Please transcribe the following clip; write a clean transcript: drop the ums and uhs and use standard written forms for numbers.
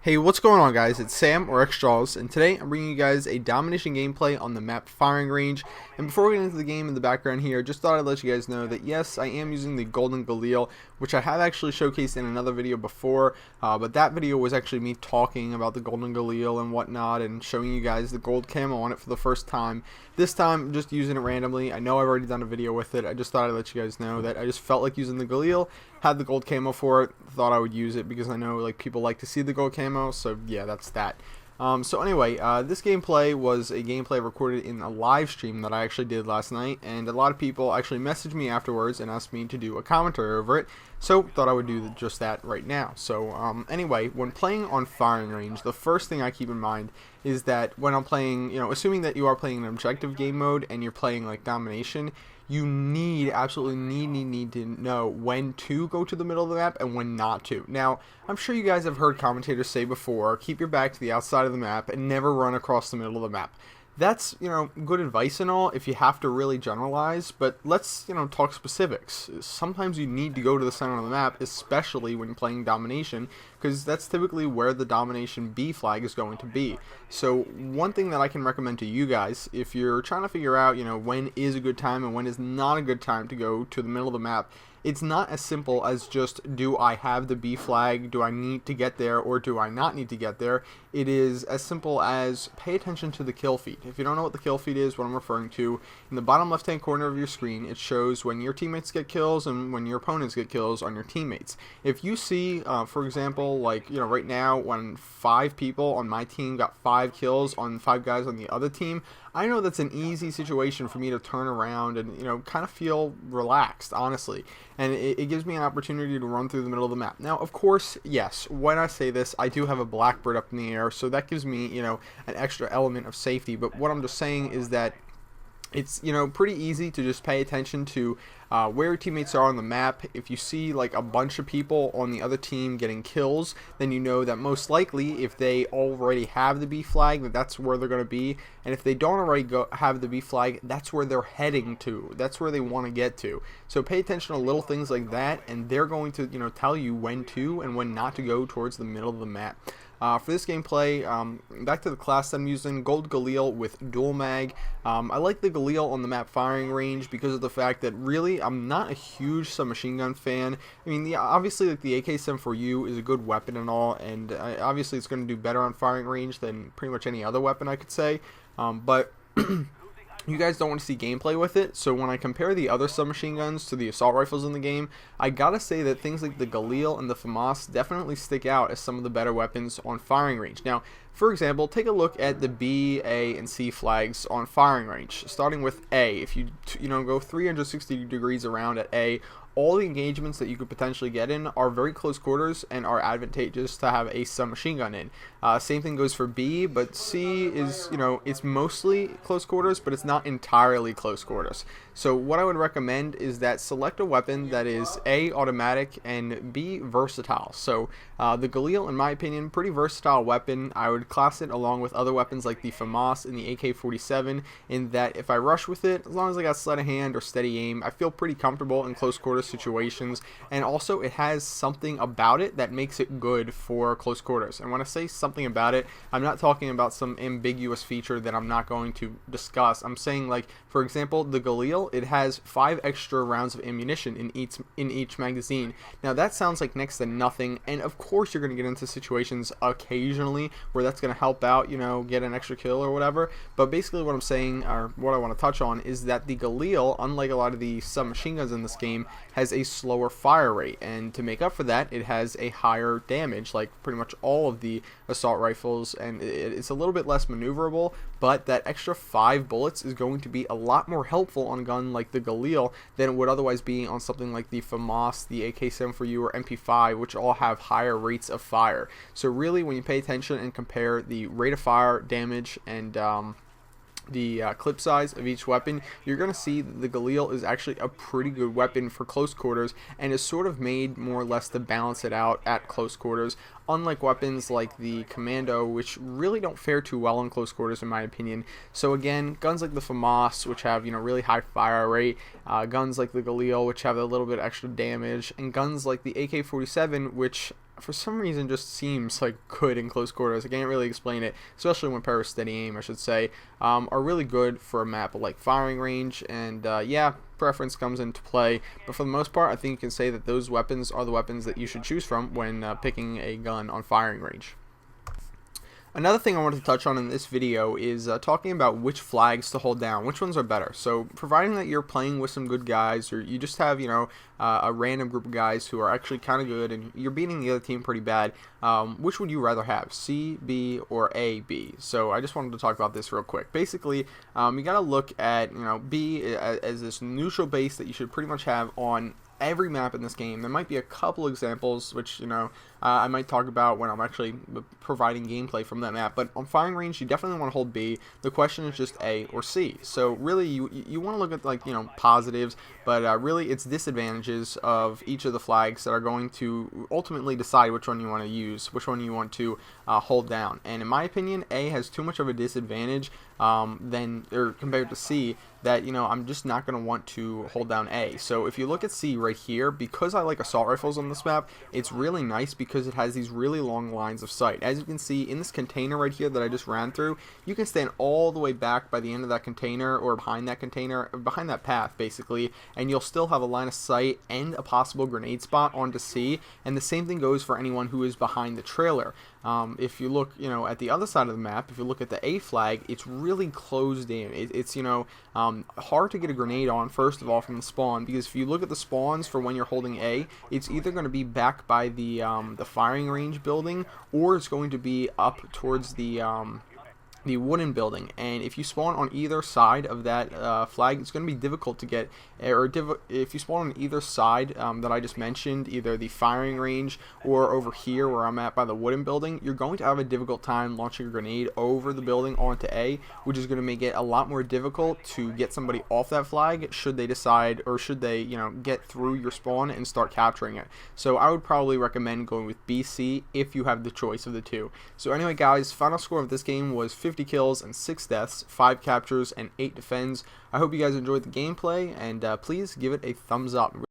Hey, what's going on, guys? It's Sam, or xJawz, and today I'm bringing you guys a Domination gameplay on the map Firing Range. And before we get into the game in the background here, just thought I'd let you guys know that yes, I am using the Golden Galil, which I have actually showcased in another video before, but that video was actually me talking about the Golden Galil and whatnot, and showing you guys the gold camo on it for the first time. This time, I'm just using it randomly. I know I've already done a video with it. I just thought I'd let you guys know that I just felt like using the Galil, had the gold camo for it, thought I would use it because I know like people like to see the gold camo, so yeah, that's that. So anyway, this gameplay was a gameplay recorded in a live stream that I actually did last night, and a lot of people actually messaged me afterwards and asked me to do a commentary over it, so thought I would do just that right now. So anyway, when playing on Firing Range, the first thing I keep in mind is that when I'm playing, assuming that you are playing an objective game mode and you're playing like Domination, you absolutely need to know when to go to the middle of the map and when not to. Now, I'm sure you guys have heard commentators say before, keep your back to the outside of the map and never run across the middle of the map. That's, good advice and all if you have to really generalize, but let's, talk specifics. Sometimes you need to go to the center of the map, especially when playing Domination, because that's typically where the Domination B flag is going to be. So one thing that I can recommend to you guys, if you're trying to figure out, when is a good time and when is not a good time to go to the middle of the map, it's not as simple as just, do I have the B flag, do I need to get there, or do I not need to get there? It is as simple as pay attention to the kill feed. If you don't know what the kill feed is, what I'm referring to, in the bottom left hand corner of your screen, it shows when your teammates get kills and when your opponents get kills on your teammates. If you see, for example, like, right now, when 5 people on my team got 5 kills on 5 guys on the other team, I know that's an easy situation for me to turn around and, kind of feel relaxed, honestly. And it gives me an opportunity to run through the middle of the map. Now, of course, yes, when I say this, I do have a Blackbird up in the air, so that gives me, an extra element of safety. But what I'm just saying is that it's, pretty easy to just pay attention to where your teammates are on the map. If you see like a bunch of people on the other team getting kills, then you know that most likely if they already have the B flag, that's where they're going to be. And if they don't already have the B flag, that's where they're heading to. That's where they want to get to. So pay attention to little things like that, and they're going to, tell you when to and when not to go towards the middle of the map. For this gameplay, back to the class I'm using, Gold Galil with dual mag. I like the Galil on the map Firing Range because of the fact that really I'm not a huge submachine gun fan. I mean, obviously like the AK-74U is a good weapon and all, and obviously it's going to do better on Firing Range than pretty much any other weapon I could say, but you guys don't want to see gameplay with it, so when I compare the other submachine guns to the assault rifles in the game, I gotta say that things like the Galil and the FAMAS definitely stick out as some of the better weapons on Firing Range. Now, for example, take a look at the B, A, and C flags on Firing Range. Starting with A, if you go 360 degrees around at A, all the engagements that you could potentially get in are very close quarters and are advantageous to have a submachine gun in. Same thing goes for B, but C is, it's mostly close quarters, but it's not entirely close quarters. So what I would recommend is that select a weapon that is A, automatic, and B, versatile. So the Galil, in my opinion, pretty versatile weapon. I would class it along with other weapons like the FAMAS and the AK-47, in that if I rush with it, as long as I got sleight of hand or steady aim, I feel pretty comfortable in close quarters situations. And also it has something about it that makes it good for close quarters. And when I say something about it, I'm not talking about some ambiguous feature that I'm not going to discuss. I'm saying, like, for example, the Galil, it has 5 extra rounds of ammunition in each magazine. Now that sounds like next to nothing, and of course you're going to get into situations occasionally where that's going to help out, get an extra kill or whatever. But basically what I'm saying, or what I want to touch on, is that the Galil, unlike a lot of the submachine guns in this game, has a slower fire rate, and to make up for that, it has a higher damage, like pretty much all of the assault rifles, and it's a little bit less maneuverable, but that extra 5 bullets is going to be a lot more helpful on a gun like the Galil than it would otherwise be on something like the FAMAS, the AK-74U, or MP5, which all have higher rates of fire. So really, when you pay attention and compare the rate of fire, damage, and the clip size of each weapon, you're going to see that the Galil is actually a pretty good weapon for close quarters, and is sort of made more or less to balance it out at close quarters, unlike weapons like the Commando, which really don't fare too well in close quarters in my opinion. So again, guns like the FAMAS, which have really high fire rate, guns like the Galil, which have a little bit extra damage, and guns like the AK-47, which for some reason just seems like good in close quarters. I can't really explain it, especially when paired with steady aim, I should say, are really good for a map like firing range. And yeah, preference comes into play, but for the most part, I think you can say that those weapons are the weapons that you should choose from when picking a gun on firing range. Another thing I wanted to touch on in this video is talking about which flags to hold down, which ones are better. So providing that you're playing with some good guys, or you just have, a random group of guys who are actually kind of good and you're beating the other team pretty bad, which would you rather have, C, B, or A, B? So I just wanted to talk about this real quick. Basically, you got to look at, B as this neutral base that you should pretty much have on every map in this game. There might be a couple examples which I might talk about when I'm actually providing gameplay from that map, but on firing range you definitely want to hold B. The question is just A or C. So really you want to look at positives, but really it's disadvantages of each of the flags that are going to ultimately decide which one you want to use, which one you want to hold down. And in my opinion, A has too much of a disadvantage compared to C, that I'm just not going to want to hold down A. So if you look at C right here, because I like assault rifles on this map, it's really nice because it has these really long lines of sight. As you can see in this container right here that I just ran through, you can stand all the way back by the end of that container, or behind that container, or behind that path basically, and you'll still have a line of sight and a possible grenade spot onto C. And the same thing goes for anyone who is behind the trailer. If you look at the other side of the map, if you look at the A flag, it's really closed in. It's hard to get a grenade on, first of all, from the spawn, because if you look at the spawns for when you're holding A, it's either going to be back by the firing range building, or it's going to be up towards the wooden building. And if you spawn on either side of that flag, it's going to be difficult to get, if you spawn on either side that I just mentioned, either the firing range or over here where I'm at by the wooden building, you're going to have a difficult time launching a grenade over the building onto A, which is going to make it a lot more difficult to get somebody off that flag should they decide, or should they get through your spawn and start capturing it. So I would probably recommend going with BC if you have the choice of the two. So anyway guys, final score of this game was 50 kills and 6 deaths, 5 captures and 8 defends. I hope you guys enjoyed the gameplay, and please give it a thumbs up.